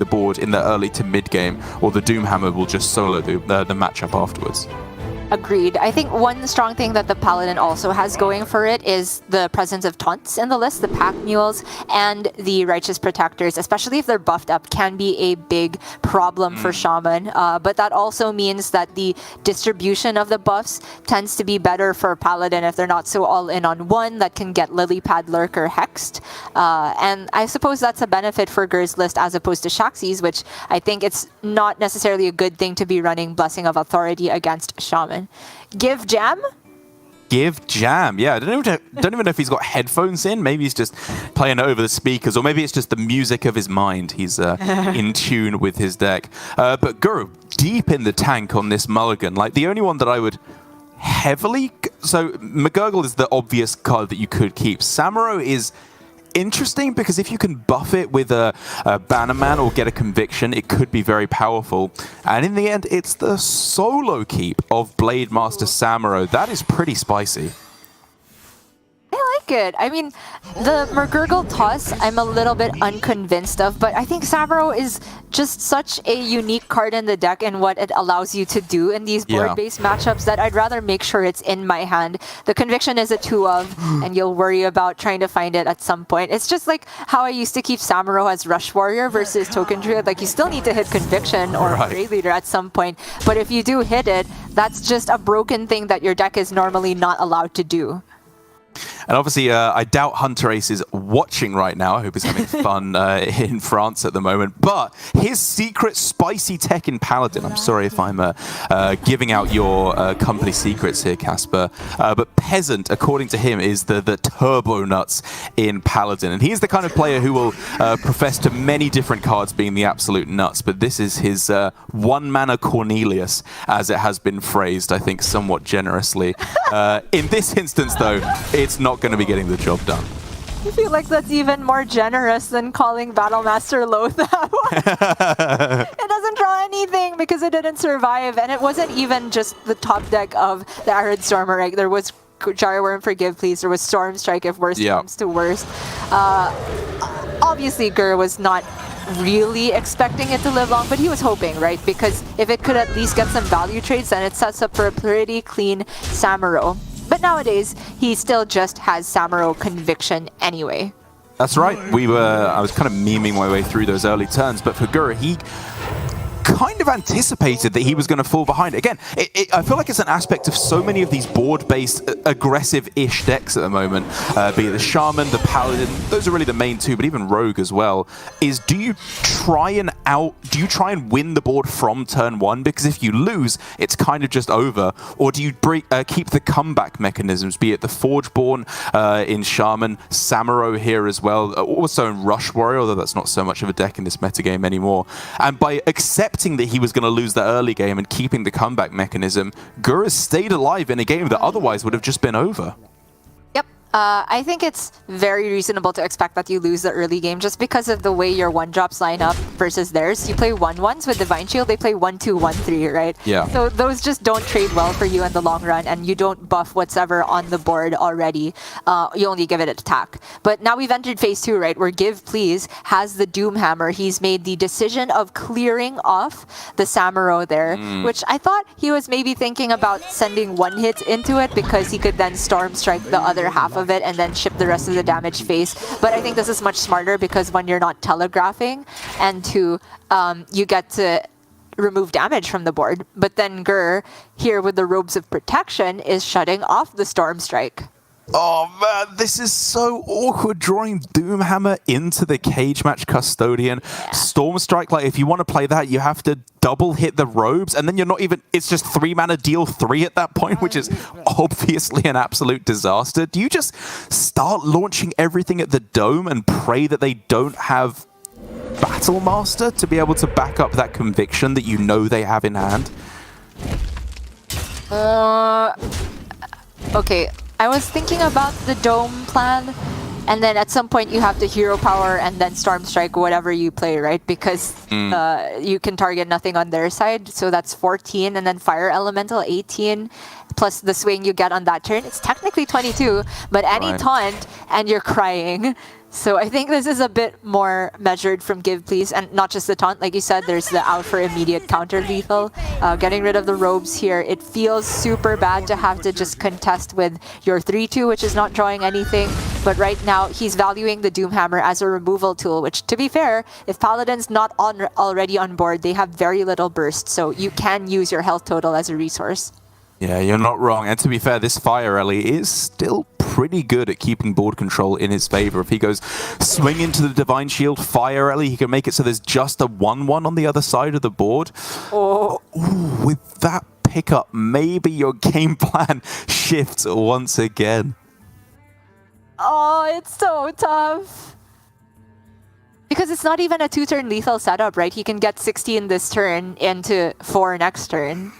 the board in the early to mid game, or the Doomhammer will just solo the matchup afterwards. Agreed. I think one strong thing that the Paladin also has going for it is the presence of taunts in the list. The Pack Mules and the Righteous Protectors, especially if they're buffed up, can be a big problem for Shaman. But that also means that the distribution of the buffs tends to be better for Paladin if they're not so all in on one that can get Lily Pad, Lurker, Hexed. And I suppose that's a benefit for Gur's list as opposed to Shaxi's, which I think it's not necessarily a good thing to be running Blessing of Authority against Shaman. Give Jam? Give Jam, yeah. I don't even know if he's got headphones in. Maybe he's just playing it over the speakers, or maybe it's just the music of his mind. He's in tune with his deck. But Guru, deep in the tank on this mulligan. Like, the only one that I would heavily... So, McGurgle is the obvious card that you could keep. Samuro is interesting because if you can buff it with a Bannerman or get a Conviction, it could be very powerful. And in the end, it's the solo keep of Blade Master Samuro. That is pretty spicy. I like it. I mean, the McGurgle toss, I'm a little bit unconvinced of, but I think Samuro is just such a unique card in the deck and what it allows you to do in these board-based matchups that I'd rather make sure it's in my hand. The Conviction is a 2 of, and you'll worry about trying to find it at some point. It's just like how I used to keep Samuro as Rush Warrior versus Token Druid. Like, you still need to hit Conviction or Raid Leader at some point, but if you do hit it, that's just a broken thing that your deck is normally not allowed to do. And obviously, I doubt Hunter Ace is watching right now. I hope he's having fun in France at the moment. But his secret spicy tech in Paladin, I'm sorry if I'm giving out your company secrets here, Casper, but Peasant, according to him, is the turbo nuts in Paladin. And he's the kind of player who will profess to many different cards being the absolute nuts. But this is his one-mana Cornelius, as it has been phrased, I think, somewhat generously. In this instance, though, it's not going to be getting the job done. I feel like that's even more generous than calling Battlemaster Loath that one. It doesn't draw anything because it didn't survive, and it wasn't even just the top deck of the Arid Stormer, right? There was Gyreworm for GivePLZ, there was Storm Strike if worst comes to worst. Obviously, Gur was not really expecting it to live long, but he was hoping, right? Because if it could at least get some value trades, then it sets up for a pretty clean Samuro. But nowadays, he still just has Samuro Conviction anyway. That's right. I was kind of memeing my way through those early turns, but for Gura, he kind of anticipated that he was going to fall behind. Again, I feel like it's an aspect of so many of these board-based aggressive-ish decks at the moment, be it the Shaman, the Paladin, those are really the main two, but even Rogue as well, is do you try and win the board from turn one? Because if you lose, it's kind of just over. Or do you keep the comeback mechanisms, be it the Forgeborn in Shaman, Samuro here as well, also in Rush Warrior, although that's not so much of a deck in this metagame anymore. And by accepting that he was going to lose the early game and keeping the comeback mechanism, Gura stayed alive in a game that otherwise would have just been over. Yep. I think it's very reasonable to expect that you lose the early game just because of the way your 1-drops line up versus theirs. You play 1-1s with Divine Shield, they play 1-2, 1-3, right? Yeah. So those just don't trade well for you in the long run, and you don't buff whatever on the board already. You only give it an attack. But now we've entered phase 2, right, where GivePLZ has the Doomhammer. He's made the decision of clearing off the Samuro there, which I thought he was maybe thinking about sending one hit into it because he could then Storm Strike the other half of it and then ship the rest of the damage phase. But I think this is much smarter because when you're not telegraphing, and two, you get to remove damage from the board. But then Gur, here with the Robes of Protection, is shutting off the Storm Strike. Oh man, this is so awkward, drawing Doomhammer into the Cage Match Custodian. Yeah. Storm Strike, like if you want to play that, you have to double hit the Robes, and then you're not even, it's just 3-mana deal 3 at that point, which is obviously an absolute disaster. Do you just start launching everything at the Dome and pray that they don't have Battlemaster to be able to back up that Conviction that you know they have in hand? Okay. I was thinking about the Dome plan, And then at some point you have to Hero Power and then Storm Strike whatever you play, right? Because you can target nothing on their side. So that's 14, and then Fire Elemental 18, plus the swing you get on that turn. It's technically 22, but any taunt and you're crying. So I think this is a bit more measured from GivePLZ, and not just the taunt. Like you said, there's the out for immediate counter lethal. Getting rid of the robes here, it feels super bad to have to just contest with your 3-2, which is not drawing anything. But right now, he's valuing the Doomhammer as a removal tool, which, to be fair, if Paladin's not already on board, they have very little burst, so you can use your health total as a resource. Yeah, you're not wrong. And to be fair, this Fire Ellie is still pretty good at keeping board control in his favor. If he goes swing into the Divine Shield, Fire Ellie, he can make it so there's just a 1-1 on the other side of the board. Oh, ooh, with that pickup, maybe your game plan shifts once again. Oh, it's so tough. Because it's not even a 2-turn lethal setup, right? He can get 16 this turn into 4 next turn.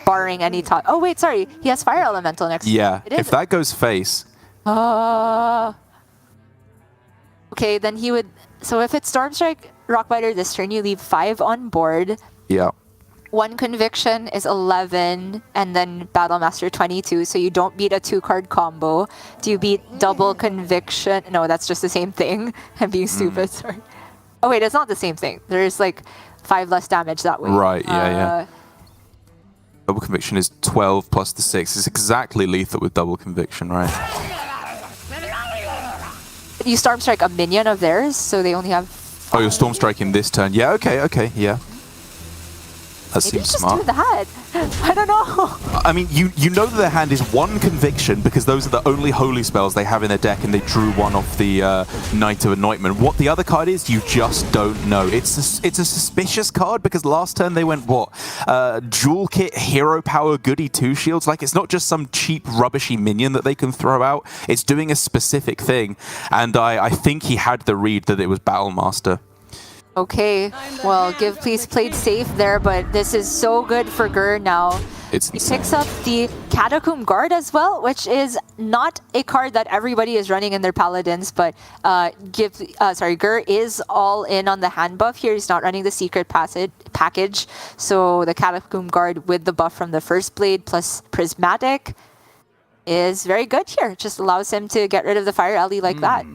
Barring any taunt. Oh, wait, sorry. He has Fire Elemental next turn. Yeah, if that goes face. Okay, then he would... So if it's Storm Strike, Rockbiter this turn, you leave 5 on board. Yeah. 1 Conviction is 11, and then Battlemaster 22, so you don't beat a 2-card combo. Do you beat double Conviction? No, that's just the same thing. I'm being stupid, sorry. Oh, wait, it's not the same thing. There's like 5 less damage that way. Right, yeah. Double Conviction is 12 plus the 6. It's exactly lethal with double Conviction, right? You Storm Strike a minion of theirs, so they only have... Oh, you're Storm Striking this turn. Yeah, okay, yeah. That Maybe seems just smart. do that. I don't know. I mean, you know that their hand is 1 Conviction because those are the only holy spells they have in their deck, and they drew 1 off the Knight of Anointment. What the other card is, you just don't know. It's a suspicious card because last turn they went, what? Jewel Kit, Hero Power, Goody 2 Shields. Like, it's not just some cheap, rubbishy minion that they can throw out. It's doing a specific thing, and I think he had the read that it was Battlemaster. Okay, well, GivePLZ played safe there, but this is so good for Gur now. He picks up the Catacomb Guard as well, which is not a card that everybody is running in their Paladins, but Gur is all in on the hand buff here. He's not running the secret package, so the Catacomb Guard with the buff from the first blade plus Prismatic is very good here. Just allows him to get rid of the Fire Ellie like that.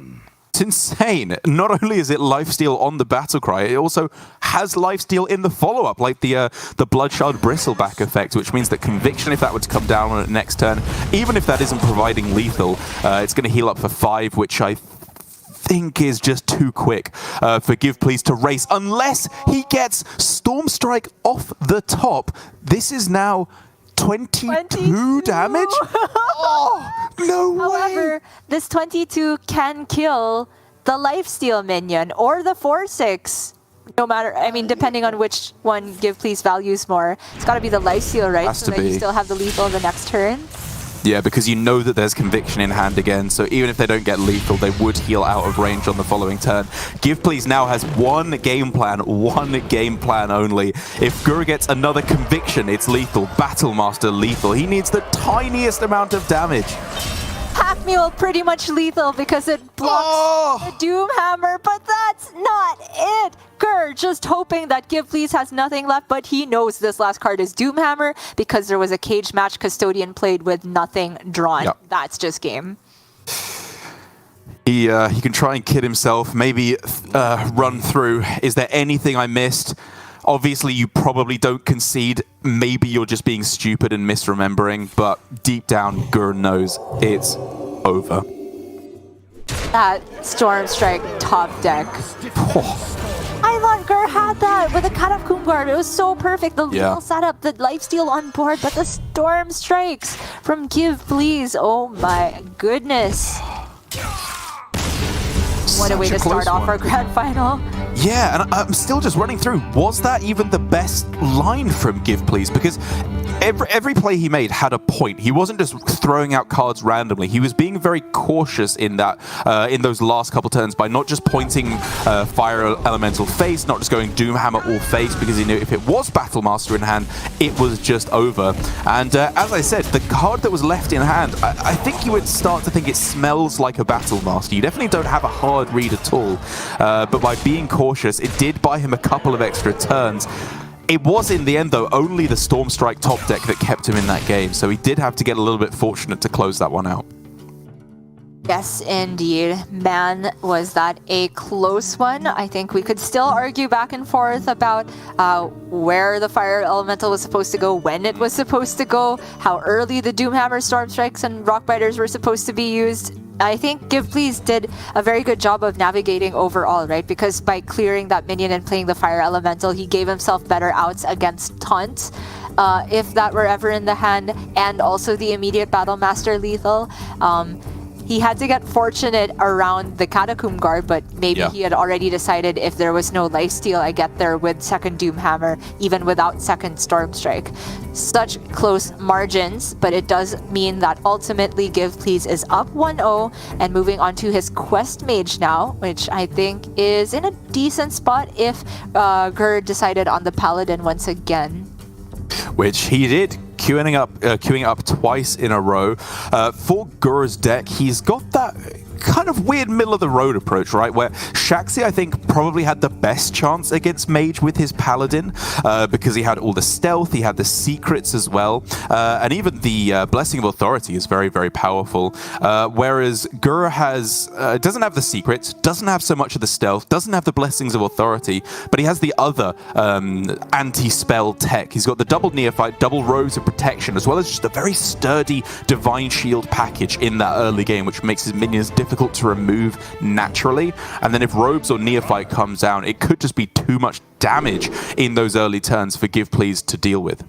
It's insane. Not only is it lifesteal on the Battlecry, it also has lifesteal in the follow-up, like the Bloodshard Bristleback effect, which means that Conviction, if that were to come down on it next turn, even if that isn't providing lethal, it's going to heal up for 5, which I think is just too quick for GivePLZ to race, unless he gets Storm Strike off the top. This is now 22 damage? Oh, no way! However, this 22 can kill the lifesteal minion or the 4/6. No matter, I mean, depending on which one GivePLZ values more. It's got to be the lifesteal, right? Has so to that be. you still have the lethal the next turn. Yeah, because you know that there's Conviction in hand again, so even if they don't get lethal, they would heal out of range on the following turn. GivePLZ now has one game plan only. If Gur gets another Conviction, it's lethal. Battlemaster lethal. He needs the tiniest amount of damage. Pack Mule pretty much lethal because it blocks the Doomhammer, but that's not it. Gur just hoping that GivePLZ has nothing left, but he knows this last card is Doomhammer because there was a cage match Custodian played with nothing drawn. Yep. That's just game. He can try and kid himself, maybe run through. Is there anything I missed? Obviously, you probably don't concede. Maybe you're just being stupid and misremembering, but deep down, Gur knows it's over. That Storm Strike top deck. I thought Gur had that with a Catacomb Guard. It was so perfect. The lethal setup, the lifesteal on board, but the Storm Strikes from GivePLZ. Oh my goodness. What a way to start off our grand final. Yeah, and I'm still just running through. Was that even the best line from GivePLZ? Because every play he made had a point. He wasn't just throwing out cards randomly. He was being very cautious in that in those last couple turns by not just pointing Fire Elemental face, not just going Doomhammer all face, because he knew if it was Battlemaster in hand, it was just over. And as I said, the card that was left in hand, I think you would start to think it smells like a Battlemaster. You definitely don't have a hard read at all, but by being cautious, it did buy him a couple of extra turns. It was, in the end, though, only the Stormstrike top deck that kept him in that game, so he did have to get a little bit fortunate to close that one out. Yes, indeed. Man, was that a close one. I think we could still argue back and forth about where the Fire Elemental was supposed to go, when it was supposed to go, how early the Doomhammer, Stormstrikes, and Rockbiters were supposed to be used. I think GivePLZ did a very good job of navigating overall, right? Because by clearing that minion and playing the Fire Elemental, he gave himself better outs against Taunt. If that were ever in the hand, and also the immediate Battlemaster lethal. He had to get fortunate around the Catacomb Guard, but maybe he had already decided if there was no lifesteal, I get there with second Doomhammer, even without second Stormstrike. Such close margins, but it does mean that ultimately GivePLZ is up 1-0 and moving on to his Quest Mage now, which I think is in a decent spot if Gur decided on the Paladin once again. Which he did, queuing up twice in a row. For Gur's deck, he's got that kind of weird middle-of-the-road approach, right? Where Shaxi, I think, probably had the best chance against Mage with his Paladin because he had all the stealth, he had the secrets as well, and even the Blessing of Authority is very, very powerful. Whereas Gur has doesn't have the secrets, doesn't have so much of the stealth, doesn't have the Blessings of Authority, but he has the other anti-spell tech. He's got the double Neophyte, double Robes of Protection, as well as just a very sturdy Divine Shield package in that early game, which makes his minions difficult to remove naturally. And then if Robes or Neophyte comes down, it could just be too much damage in those early turns for GivePLZ to deal with.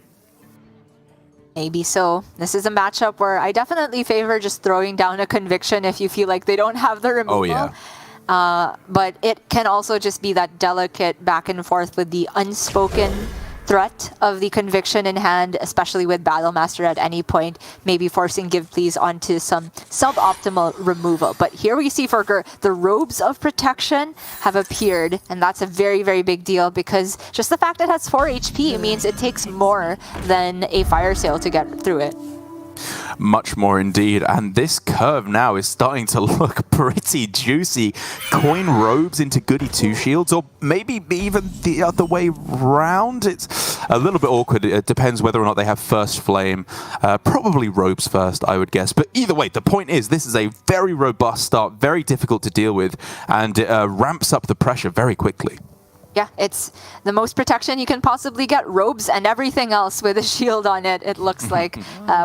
Maybe so. This is a matchup where I definitely favor just throwing down a Conviction if you feel like they don't have the removal. Oh, yeah. But it can also just be that delicate back and forth with the unspoken threat of the Conviction in hand, especially with Battlemaster at any point, maybe forcing GivePLZ onto some suboptimal removal. But here we see for Gur, the Robes of Protection have appeared, and that's a very, very big deal because just the fact that it has 4 HP means it takes more than a Fire Sale to get through it. Much more indeed, and this curve now is starting to look pretty juicy. Coin Robes into Goody 2 shields, or maybe even the other way round. It's a little bit awkward. It depends whether or not they have First Flame. Probably Robes first, I would guess. But either way, the point is this is a very robust start, very difficult to deal with, and it ramps up the pressure very quickly. Yeah, it's the most protection you can possibly get. Robes and everything else with a shield on it, it looks like,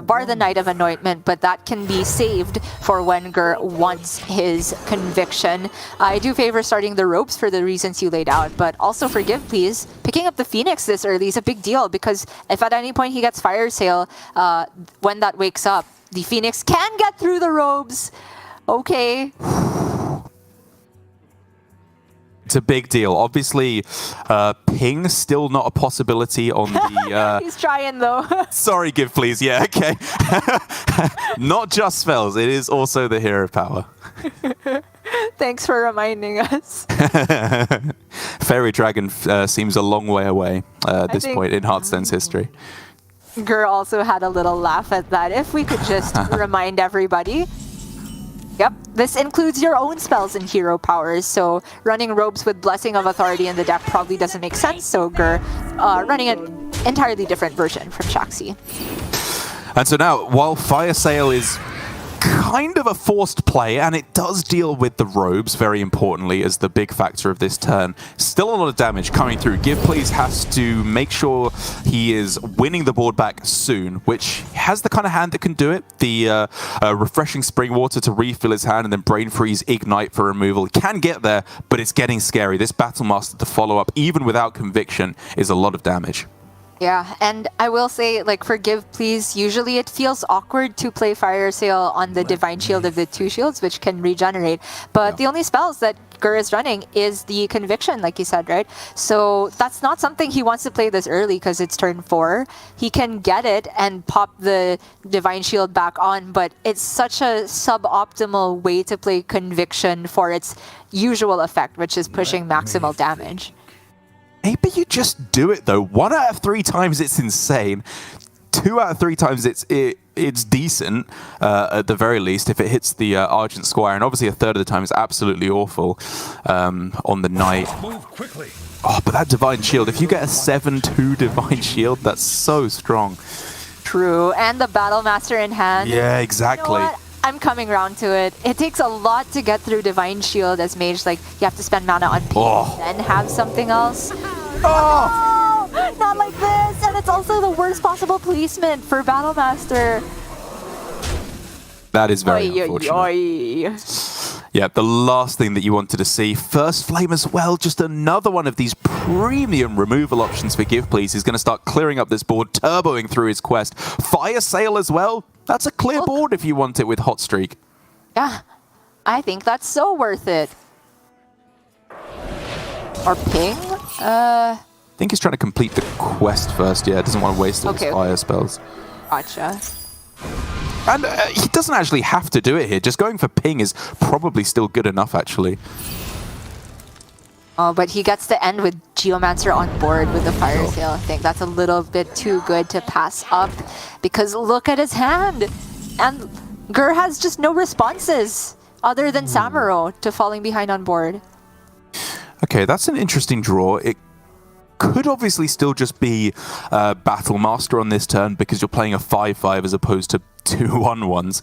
bar the Knight of Anointment, but that can be saved for when Gur wants his Conviction. I do favor starting the Robes for the reasons you laid out, but also for GivePLZ, picking up the Phoenix this early is a big deal because if at any point he gets Fire Sale, when that wakes up, the Phoenix can get through the Robes. Okay. It's a big deal. Obviously, ping still not a possibility on the... He's trying, though. Sorry, GivePLZ. Yeah, okay. Not just spells. It is also the hero power. Thanks for reminding us. Fairy Dragon seems a long way away at this point in Hearthstone's history. Gur also had a little laugh at that. If we could just remind everybody... Yep, this includes your own spells and hero powers, so running Robes with Blessing of Authority in the deck probably doesn't make sense, so Gur running an entirely different version from Shaxi. And so now, while Fire Sale is kind of a forced play, and it does deal with the Robes, very importantly, as the big factor of this turn. Still a lot of damage coming through. GivePLZ has to make sure he is winning the board back soon, which has the kind of hand that can do it. The Refreshing Spring Water to refill his hand, and then Brain Freeze, Ignite for removal. It can get there, but it's getting scary. This Battlemaster to follow up, even without Conviction, is a lot of damage. Yeah, and I will say, like, for Give Please, usually it feels awkward to play Fire Sale on the Divine Shield of the 2 shields, which can regenerate. But the only spells that Gur is running is the Conviction, like you said, right? So that's not something he wants to play this early because it's turn 4. He can get it and pop the Divine Shield back on, but it's such a suboptimal way to play Conviction for its usual effect, which is pushing maximal damage. Maybe you just do it though. 1 out of 3 times it's insane. 2 out of 3 times it's decent at the very least if it hits the Argent Squire, and obviously a third of the time it's absolutely awful on the night. Oh, but that Divine Shield, if you get a 7-2 Divine Shield, that's so strong. True, and the Battle Master in hand. Yeah, exactly. You know what? I'm coming around to it. It takes a lot to get through Divine Shield as mage. Like, you have to spend mana on P and then have something else. Oh! Not like this! And it's also the worst possible placement for Battle Master. That is very unfortunate. Yeah, the last thing that you wanted to see. First Flame as well, just another one of these premium removal options for Give Please. He's going to start clearing up this board, turboing through his quest. Fire Sale as well. That's a clear board if you want it with Hot Streak. Yeah, I think that's so worth it. Or Ping? I think he's trying to complete the quest first, yeah. Doesn't want to waste all his fire spells. Gotcha. And he doesn't actually have to do it here. Just going for Ping is probably still good enough, actually. Oh, but he gets to end with Geomancer on board with the Fire Sale. I think that's a little bit too good to pass up, because look at his hand! And Gur has just no responses other than Samuro to falling behind on board. Okay, that's an interesting draw. It could obviously still just be Battle Master on this turn because you're playing a 5-5 as opposed to 2 1-1s.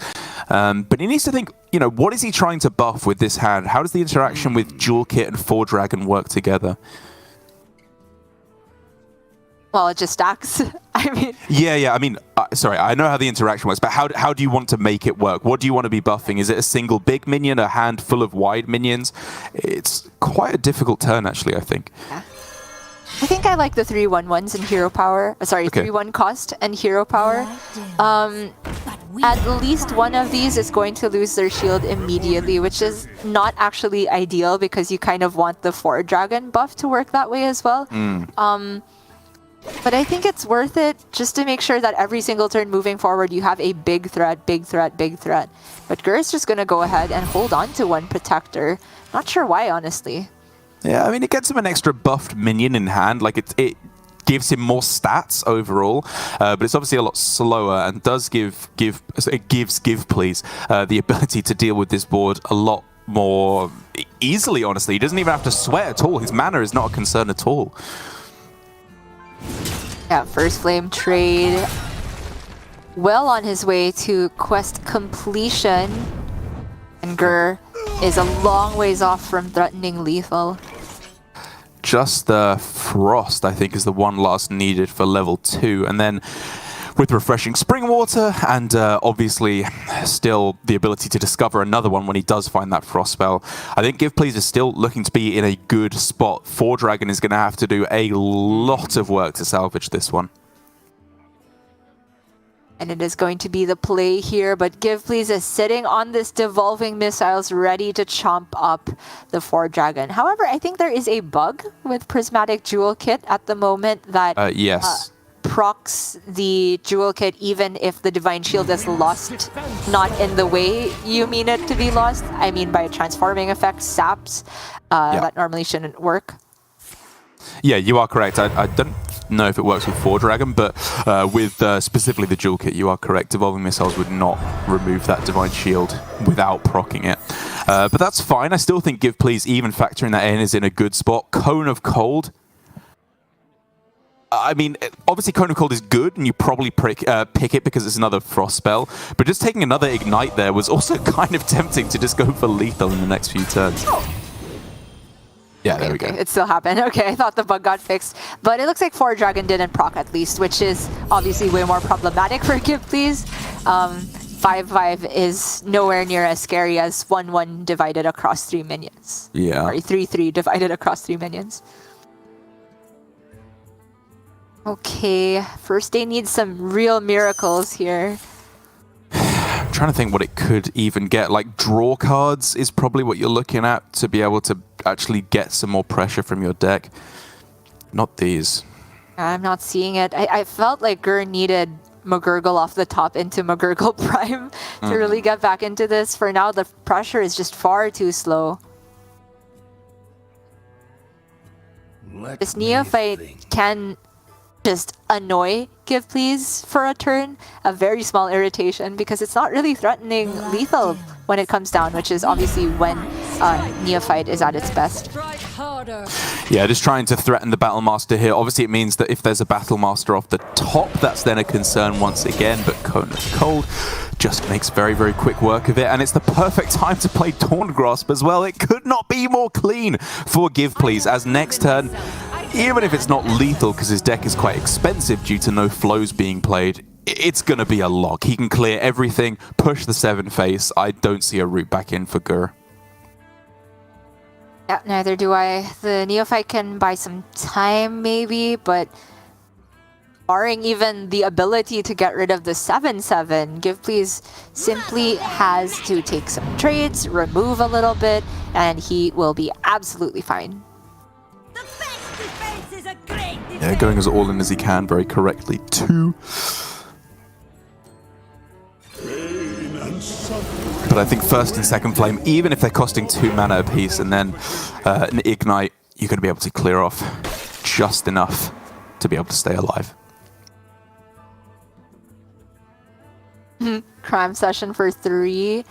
But he needs to think, you know, what is he trying to buff with this hand? How does the interaction with Jewel Kit and 4-Dragon work together? Well, it just stacks. I mean... Yeah. I mean, sorry, I know how the interaction works, but how do you want to make it work? What do you want to be buffing? Is it a single big minion, a hand full of wide minions? It's quite a difficult turn, actually, I think. Yeah. I think I like the 3/1/1s and hero power. Sorry, 3/1 cost and hero power. At least one of these is going to lose their shield immediately, which is not actually ideal because you kind of want the 4-Dragon buff to work that way as well. But I think it's worth it just to make sure that every single turn moving forward you have a big threat, big threat, big threat. But Gur is just going to go ahead and hold on to one Protector. Not sure why, honestly. Yeah, I mean, it gets him an extra buffed minion in hand. Like, it gives him more stats overall, but it's obviously a lot slower and does gives Give Please the ability to deal with this board a lot more easily, honestly. He doesn't even have to sweat at all. His mana is not a concern at all. Yeah, First Flame trade. Well on his way to quest completion. And Gur is a long ways off from threatening lethal. Just the Frost, I think, is the one last needed for level 2. And then with Refreshing Spring Water and obviously still the ability to discover another one when he does find that Frost spell, I think Give Please is still looking to be in a good spot. 4-Dragon is going to have to do a lot of work to salvage this one. And it is going to be the play here, but Give Please is sitting on this Devolving Missiles ready to chomp up the 4-Dragon. However, I think there is a bug with Prismatic Jewel Kit at the moment that yes. Procs the Jewel Kit even if the Divine Shield is lost, not in the way you mean it to be lost. I mean by transforming effect, saps, that normally shouldn't work. Yeah, you are correct. I don't know if it works with 4-Dragon, but with specifically the Jewel Kit, you are correct. Devolving Missiles would not remove that Divine Shield without proccing it. But that's fine. I still think Give Please, even factoring that in, is in a good spot. Cone of Cold. I mean, obviously Cone of Cold is good, and you probably pick it because it's another Frost spell, but just taking another Ignite there was also kind of tempting to just go for lethal in the next few turns. Yeah, there we go. It still happened. Okay, I thought the bug got fixed. But it looks like 4-Dragon didn't proc at least, which is obviously way more problematic for Give Please. 5-5 is nowhere near as scary as 1-1 divided across 3 minions. Yeah. Sorry, 3-3 divided across 3 minions. Okay, first they need some real miracles here. I'm trying to think what it could even get. Like, draw cards is probably what you're looking at to be able to actually get some more pressure from your deck. Not these. I'm not seeing it. I felt like Gur needed McGurgle off the top into McGurgle Prime to really get back into this. For now, the pressure is just far too slow. This Neophyte can just annoy GivePLZ for a turn, a very small irritation, because it's not really threatening lethal when it comes down, which is obviously when Neophyte is at its best. Yeah, just trying to threaten the Battlemaster here. Obviously, it means that if there's a Battlemaster off the top, that's then a concern once again, but Cone of Cold just makes very, very quick work of it, and it's the perfect time to play Dawn Grasp as well. It could not be more clean for GivePLZ, as next turn, even if it's not lethal because his deck is quite expensive due to no flows being played, it's going to be a lock. He can clear everything, push the 7 face. I don't see a route back in for Gur. Yeah, neither do I. The Neophyte can buy some time maybe, but barring even the ability to get rid of the 7/7, GivePLZ simply has to take some trades, remove a little bit, and he will be absolutely fine. Yeah, going as all in as he can very correctly too. But I think first and second flame, even if they're costing 2 mana apiece, and then an ignite, you're going to be able to clear off just enough to be able to stay alive. Crime session for 3.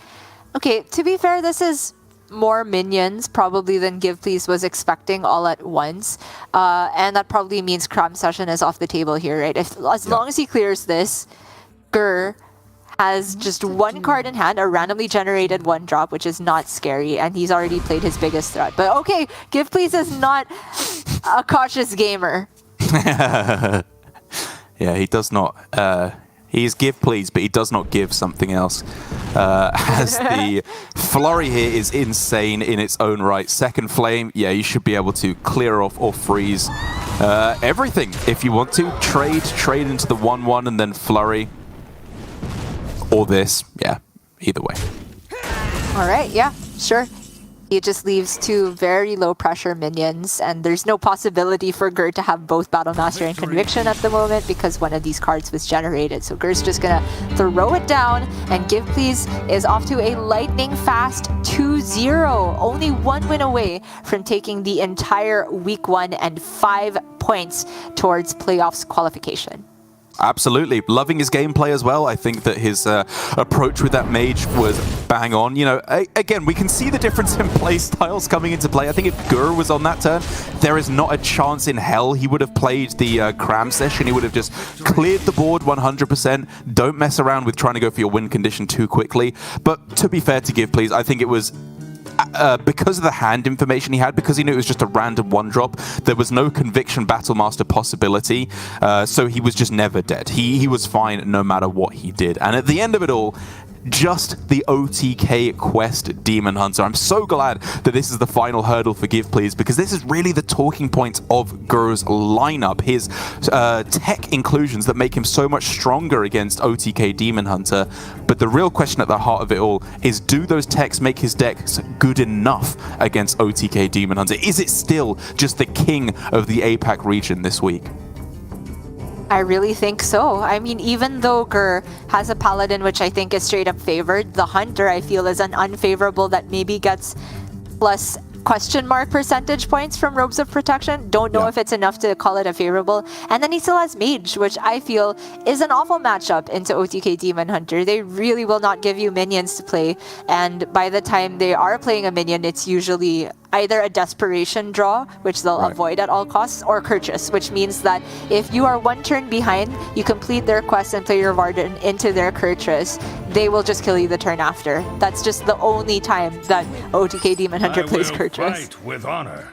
Okay, to be fair, this is more minions probably than GivePLZ was expecting all at once. And that probably means Crime session is off the table here, right? As long as he clears this, Gur has just 1 card in hand, a randomly generated 1-drop, which is not scary, and he's already played his biggest threat. But okay, GivePLZ is not a cautious gamer. Yeah, he does not. He's GivePLZ, but he does not give something else. As the flurry here is insane in its own right. Second flame, yeah, you should be able to clear off or freeze everything if you want to. Trade into the 1/1 and then flurry. Or this, yeah, either way. All right, yeah, sure. He just leaves 2 very low pressure minions, and there's no possibility for Gur to have both Battlemaster and Conviction at the moment because one of these cards was generated. So Gur's just gonna throw it down, and GivePLZ is off to a lightning fast 2-0. Only 1 win away from taking the entire week 1 and 5 points towards playoffs qualification. Absolutely. Loving his gameplay as well. I think that his approach with that mage was bang on. You know, again, we can see the difference in play styles coming into play. I think if Gur was on that turn, there is not a chance in hell he would have played the cram session. He would have just cleared the board 100%. Don't mess around with trying to go for your win condition too quickly. But to be fair to GivePLZ, I think it was because of the hand information he had, because he knew it was just a random 1-drop, there was no Conviction Battlemaster possibility, so he was just never dead. He was fine no matter what he did. And at the end of it all, just the OTK Quest Demon Hunter. I'm so glad that this is the final hurdle for GivePLZ, because this is really the talking point of Gur's lineup. His tech inclusions that make him so much stronger against OTK Demon Hunter. But the real question at the heart of it all is, do those techs make his decks good enough against OTK Demon Hunter? Is it still just the king of the APAC region this week? I really think so. I mean, even though Gur has a Paladin, which I think is straight up favored, the Hunter, I feel, is an unfavorable that maybe gets plus question mark percentage points from Robes of Protection. Don't know if it's enough to call it a favorable. And then he still has Mage, which I feel is an awful matchup into OTK Demon Hunter. They really will not give you minions to play. And by the time they are playing a minion, it's usually either a desperation draw, which they'll avoid at all costs, or Curchus, which means that if you are 1 turn behind, you complete their quest and play your Varden into their Curchus, they will just kill you the turn after. That's just the only time that OTK Demon Hunter plays Curchus. Fight with honor.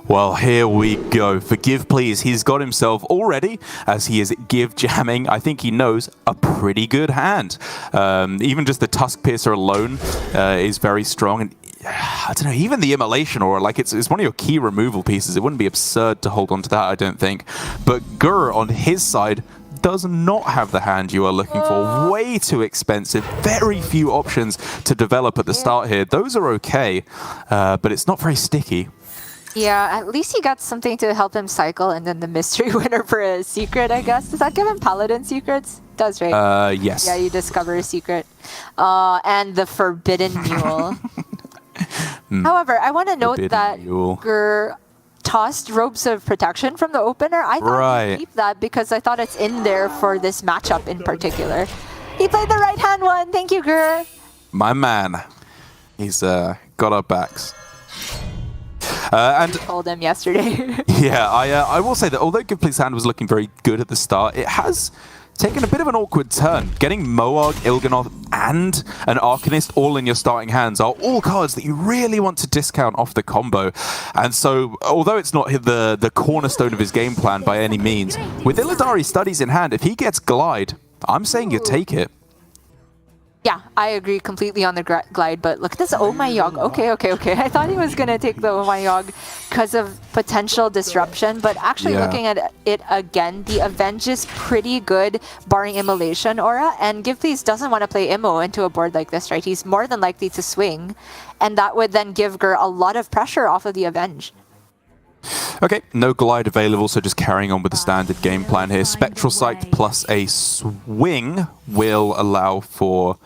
Well, here we go. For GivePLZ, he's got himself already, as he is give jamming, I think he knows, a pretty good hand. Even just the Tusk Piercer alone is very strong. And I don't know, even the Immolation Aura, like it's one of your key removal pieces. It wouldn't be absurd to hold on to that, I don't think. But Gur on his side does not have the hand you are looking for. Way too expensive. Very few options to develop at the start here. Those are okay, but it's not very sticky. Yeah, at least he got something to help him cycle, and then the mystery winner for a secret, I guess. Does that give him Paladin secrets? It does, right? Yes. Yeah, you discover a secret. And the Forbidden Mule. However, I want to note that Gur tossed Robes of Protection from the opener. I thought he'd keep that because I thought it's in there for this matchup in particular. He played the right hand one. Thank you, Gur. My man. He's got our backs. And told him yesterday. Yeah, I will say that although GivePLZ's hand was looking very good at the start, it has taken a bit of an awkward turn. Getting Moarg, Il'gynoth, and an Arcanist all in your starting hands are all cards that you really want to discount off the combo. And so, although it's not the cornerstone of his game plan by any means, with Illidari Studies in hand, if he gets Glide, I'm saying you take it. Yeah, I agree completely on the glide, but look at this Oh My Yogg. Okay. I thought he was going to take the Oh My Yogg because of potential disruption, but actually looking at it again, the Avenge is pretty good, barring Immolation Aura, and GivePLZ doesn't want to play Immo into a board like this, right? He's more than likely to swing, and that would then give Gur a lot of pressure off of the Avenge. Okay, no glide available, so just carrying on with the standard game plan here. Spectral Sight plus a swing will allow for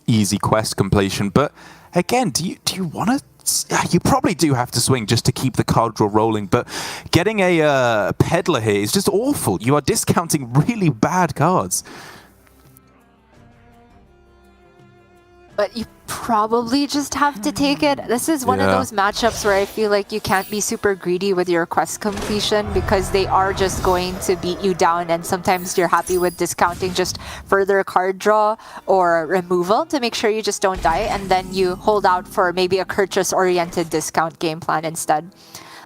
easy quest completion. But again, do you want to? You probably do have to swing just to keep the card draw rolling. But getting a Peddler here is just awful. You are discounting really bad cards. But you probably just have to take it. This is one of those matchups where I feel like you can't be super greedy with your quest completion because they are just going to beat you down, and sometimes you're happy with discounting just further card draw or removal to make sure you just don't die, and then you hold out for maybe a Kurtrus-oriented discount game plan instead.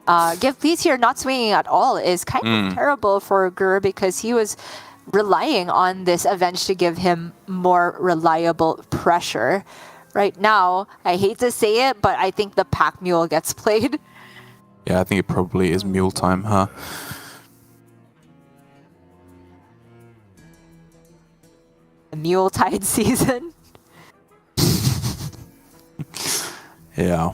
GivePLZ here not swinging at all is kind of terrible for Gur because he was relying on this Avenge to give him more reliable pressure. Right now, I hate to say it, but I think the Pack Mule gets played. Yeah, I think it probably is Mule time, huh? The Mule Tide season. Yeah.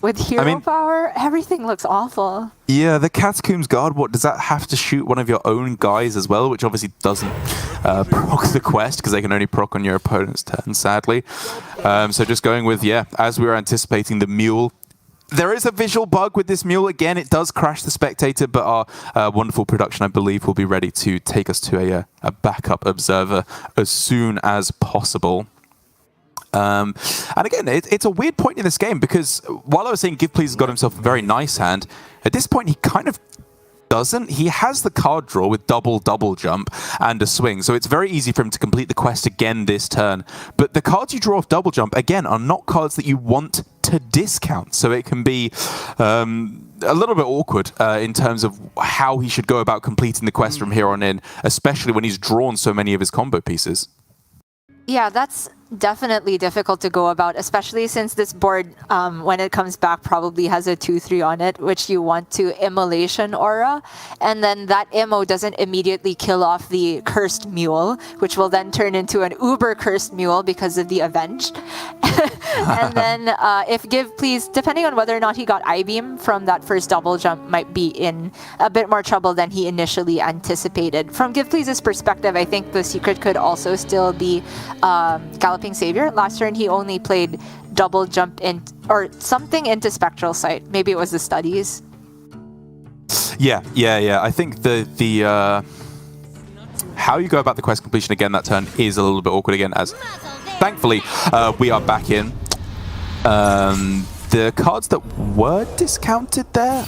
With hero power, everything looks awful. Yeah, the Catacombs Guard, what, does that have to shoot one of your own guys as well? Which obviously doesn't proc the quest, because they can only proc on your opponent's turn, sadly. So just going with, as we were anticipating, the Mule. There is a visual bug with this Mule. Again, it does crash the Spectator, but our wonderful production, I believe, will be ready to take us to a backup observer as soon as possible. And again, it's a weird point in this game because while I was saying GivePLZ has got himself a very nice hand, at this point he kind of doesn't. He has the card draw with double jump and a swing, so it's very easy for him to complete the quest again this turn. But the cards you draw off double jump, again, are not cards that you want to discount, so it can be a little bit awkward in terms of how he should go about completing the quest from here on in, especially when he's drawn so many of his combo pieces. Yeah, that's definitely difficult to go about, especially since this board, when it comes back, probably has a 2-3 on it, which you want to Immolation Aura, and then that Immo doesn't immediately kill off the Cursed Mule, which will then turn into an Uber Cursed Mule because of the Avenge. And then if GivePLZ, depending on whether or not he got I-Beam from that first double jump, might be in a bit more trouble than he initially anticipated. From GivePLZ's perspective, I think the secret could also still be Galloping Savior. Last turn he only played double jump in or something into Spectral Sight. Maybe it was the Studies. Yeah. I think the how you go about the quest completion again that turn is a little bit awkward again, as thankfully we are back in. The cards that were discounted there,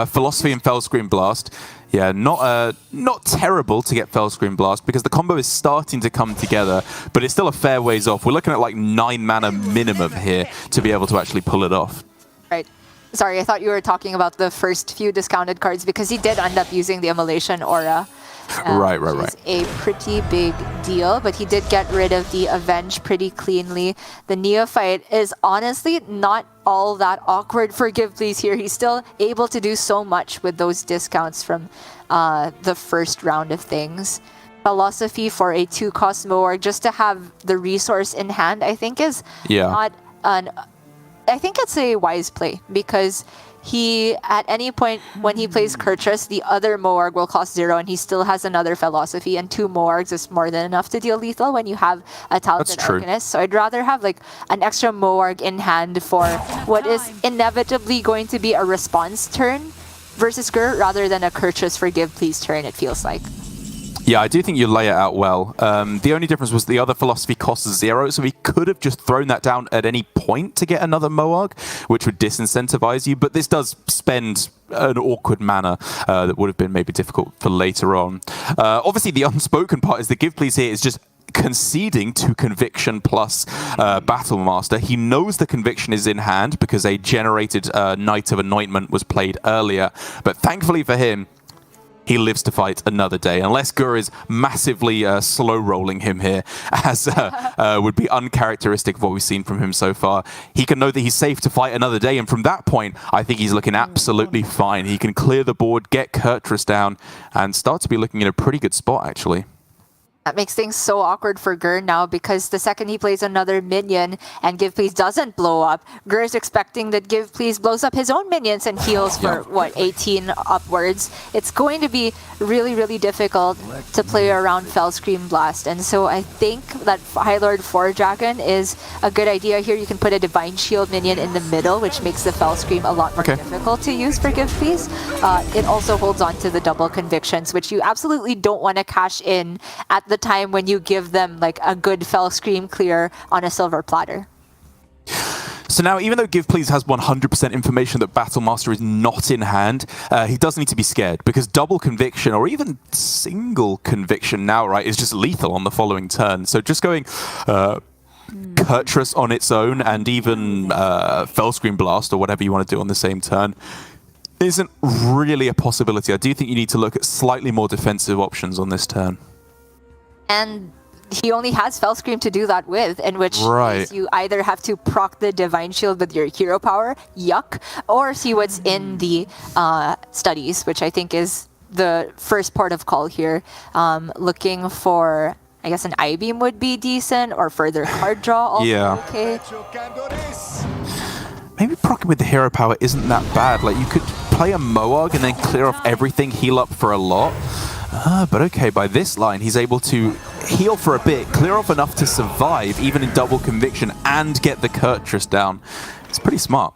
Philosophy and Fellscream Blast. Yeah, not terrible to get Fellscream Blast because the combo is starting to come together, but it's still a fair ways off. We're looking at like 9 mana minimum here to be able to actually pull it off. Right. Sorry, I thought you were talking about the first few discounted cards because he did end up using the Immolation Aura. Right. Which is a pretty big deal, but he did get rid of the Avenge pretty cleanly. The Neophyte is honestly not all that awkward for GivePLZ here. He's still able to do so much with those discounts from the first round of things. Philosophy for a 2-cost Moarg just to have the resource in hand, I think is not an... I think it's a wise play because he, at any point when he plays Kurtrus, the other Moarg will cost 0 and he still has another Philosophy, and 2 Moargs is more than enough to deal lethal when you have a talented Arcanist. So I'd rather have like an extra Moarg in hand for what is inevitably going to be a response turn versus Gur rather than a Kurtrus for GivePLZ turn, it feels like. Yeah, I do think you lay it out well. The only difference was the other Philosophy costs 0, so he could have just thrown that down at any point to get another Moarg, which would disincentivize you, but this does spend an awkward mana that would have been maybe difficult for later on. Obviously, the unspoken part is that GivePLZ here is just conceding to Conviction plus Battlemaster. He knows the Conviction is in hand because a generated Knight of Anointment was played earlier, but thankfully for him, he lives to fight another day, unless Gur is massively slow-rolling him here, as would be uncharacteristic of what we've seen from him so far. He can know that he's safe to fight another day, and from that point, I think he's looking absolutely fine. He can clear the board, get Kurtrus down, and start to be looking in a pretty good spot, actually. That makes things so awkward for Gur now because the second he plays another minion and GivePLZ doesn't blow up, Gur is expecting that GivePLZ blows up his own minions and heals for, what, 18 upwards. It's going to be really, really difficult to play around Fellscream Blast. And so I think that High Lord 4 Dragon is a good idea here. You can put a Divine Shield minion in the middle, which makes the Fellscream a lot more difficult to use for GivePLZ. It also holds on to the double convictions, which you absolutely don't want to cash in at the time when you give them like a good Fellscream clear on a silver platter. So now, even though GivePLZ has 100% information that Battlemaster is not in hand, he does need to be scared, because double conviction, or even single conviction now, right, is just lethal on the following turn. So just going Kurtrus on its own, and even Fellscream Blast, or whatever you want to do on the same turn, isn't really a possibility. I do think you need to look at slightly more defensive options on this turn. And he only has Fellscream to do that with, in which case you either have to proc the Divine Shield with your hero power, yuck, or see what's in the studies, which I think is the first port of call here. Looking for, I guess, an I-Beam would be decent, or further card draw also okay. Maybe proccing with the hero power isn't that bad. Like, you could play a Moarg and then clear off everything, heal up for a lot. But okay, by this line, he's able to heal for a bit, clear off enough to survive, even in double conviction, and get the Kurtrus down. It's pretty smart.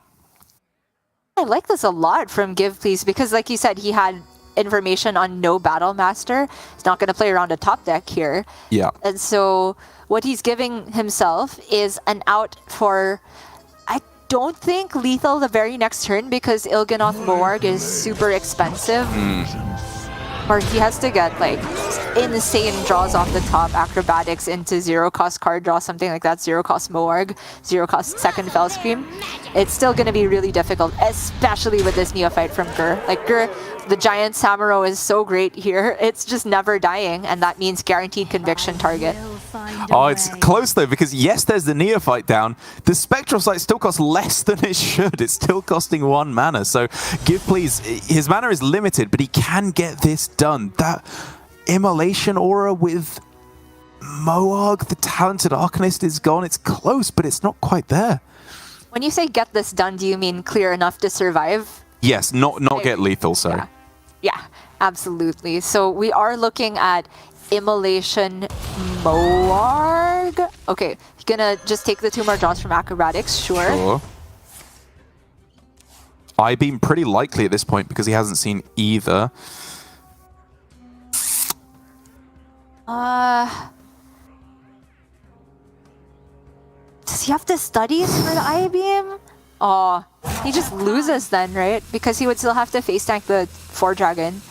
I like this a lot from GivePLZ because, like you said, he had information on no Battlemaster. He's not going to play around a top deck here. Yeah. And so what he's giving himself is an out for... I don't think lethal the very next turn because Il'gynoth Moarg is super expensive. Or he has to get like insane draws off the top, acrobatics into 0-cost card draw, something like that, 0-cost Moarg, 0-cost second Fellscream. It's still going to be really difficult, especially with this Neophyte from Gur. Like Gur, the Giant Samuro is so great here. It's just never dying, and that means guaranteed conviction target. Oh, it's close though, because yes, there's the Neophyte down. The Spectral Sight still costs less than it should. It's still costing 1 mana. So GivePLZ, his mana is limited, but he can get this done. That Immolation Aura with Moarg, the talented Arcanist, is gone. It's close, but it's not quite there. When you say get this done, do you mean clear enough to survive? Yes, not get lethal, sorry. Yeah, absolutely. So we are looking at Immolation Moarg. Okay, gonna just take the 2 more draws from acrobatics, sure. I-Beam pretty likely at this point because he hasn't seen either. Does he have to study for the I-Beam? Oh, he just loses then, right? Because he would still have to face tank the 4 dragon.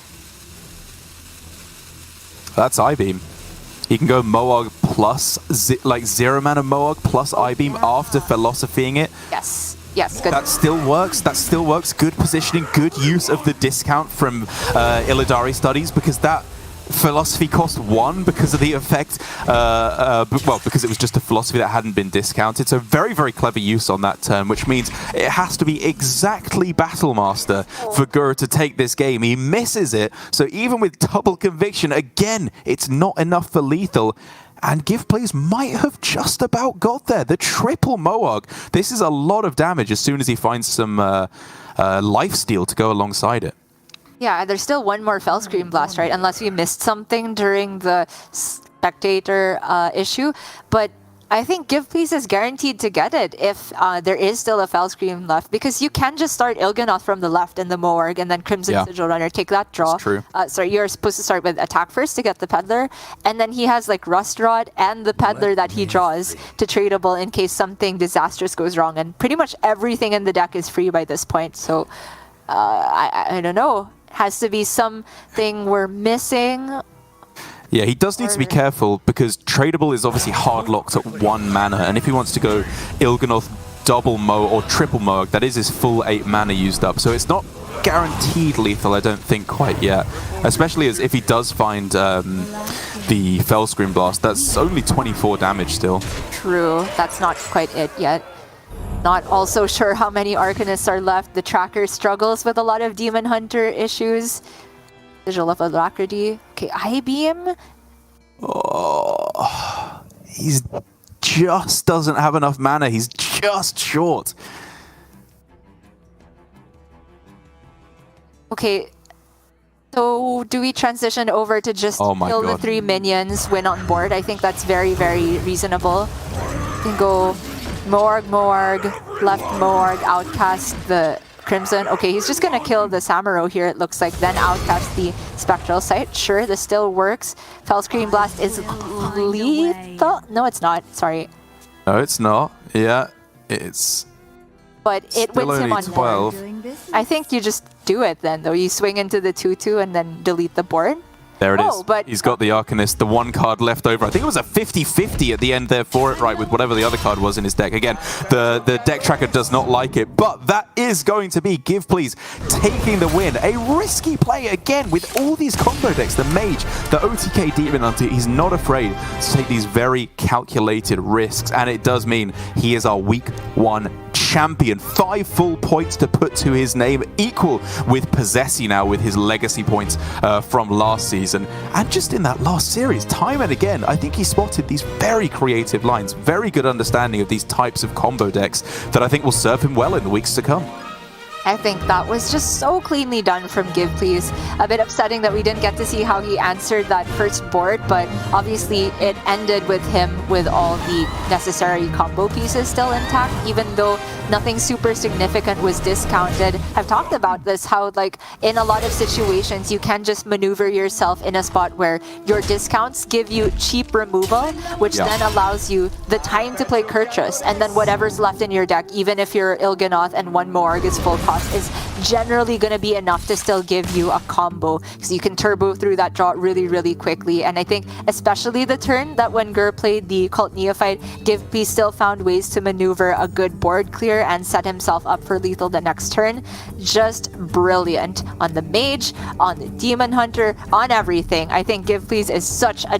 That's I-Beam. He can go Moarg plus, like 0 mana Moarg plus I-Beam after philosophying it. Yes. Yes, good. That still works. That still works. Good positioning, good use of the discount from Illidari Studies, because that philosophy cost 1 because of the effect. Well, because it was just a philosophy that hadn't been discounted. So very, very clever use on that turn, which means it has to be exactly Battlemaster for Gur to take this game. He misses it. So even with double conviction, again, it's not enough for lethal. And GivePLZ might have just about got there. The triple Moarg. This is a lot of damage as soon as he finds some lifesteal to go alongside it. Yeah, there's still one more Fellscream Blast, right? Unless we missed something during the spectator issue. But I think GivePLZ is guaranteed to get it if there is still a Fellscream left, because you can just start Il'gynoth from the left and the Moarg, and then Crimson Sigil Runner, take that draw. That's true. Sorry, you're supposed to start with attack first to get the Peddler, and then he has like Rust Rod and the Peddler that he draws to tradable in case something disastrous goes wrong, and pretty much everything in the deck is free by this point, so I don't know. Has to be something we're missing. Yeah, he does need to be careful, because tradable is obviously hard locked at 1 mana, and if he wants to go Il'gynoth double Mo or triple Moarg, that is his full 8 mana used up. So it's not guaranteed lethal, I don't think, quite yet. Especially as if he does find the Fellscream Blast, that's only 24 damage still. True, that's not quite it yet. Not also sure how many Arcanists are left. The tracker struggles with a lot of Demon Hunter issues. Sigil of Alacrity. Okay, I-Beam. Oh, he's just doesn't have enough mana. He's just short. Okay, so do we transition over to just kill the 3 minions, win on board? I think that's very, very reasonable. You can go Moarg, Moarg, left Moarg, outcast the Crimson. Okay, he's just gonna kill the Samuro here, it looks like, then outcast the Spectral Sight. Sure, this still works. Fellscream Blast is lethal? No, it's not. Sorry. No, it's not. Yeah, it's... But it wins him on 12. Board. I think you just do it then, though. You swing into the 2/2 and then delete the board. There it is. But he's got the Arcanist, the 1 card left over. I think it was a 50-50 at the end there for it, right, with whatever the other card was in his deck. Again, the deck tracker does not like it, but that is going to be GivePLZ taking the win. A risky play again with all these combo decks. The Mage, the OTK Demon Hunter, he's not afraid to take these very calculated risks, and it does mean he is our Week 1 champion. 5 full points to put to his name, equal with Possessi now with his legacy points from last season. And just in that last series, time and again, I think he spotted these very creative lines, very good understanding of these types of combo decks that I think will serve him well in the weeks to come. I think that was just so cleanly done from GivePLZ. A bit upsetting that we didn't get to see how he answered that first board, but obviously it ended with him with all the necessary combo pieces still intact, even though nothing super significant was discounted. I've talked about this, how like in a lot of situations you can just maneuver yourself in a spot where your discounts give you cheap removal, which then allows you the time to play Kurtrus, and then whatever's left in your deck, even if you're Il'gynoth and 1 Moarg is full cost, is generally going to be enough to still give you a combo, because you can turbo through that draw really, really quickly. And I think especially the turn that when Gur played the Cult Neophyte, GivePLZ still found ways to maneuver a good board clear and set himself up for lethal the next turn. Just brilliant on the Mage, on the Demon Hunter, on everything. I think GivePLZ is such a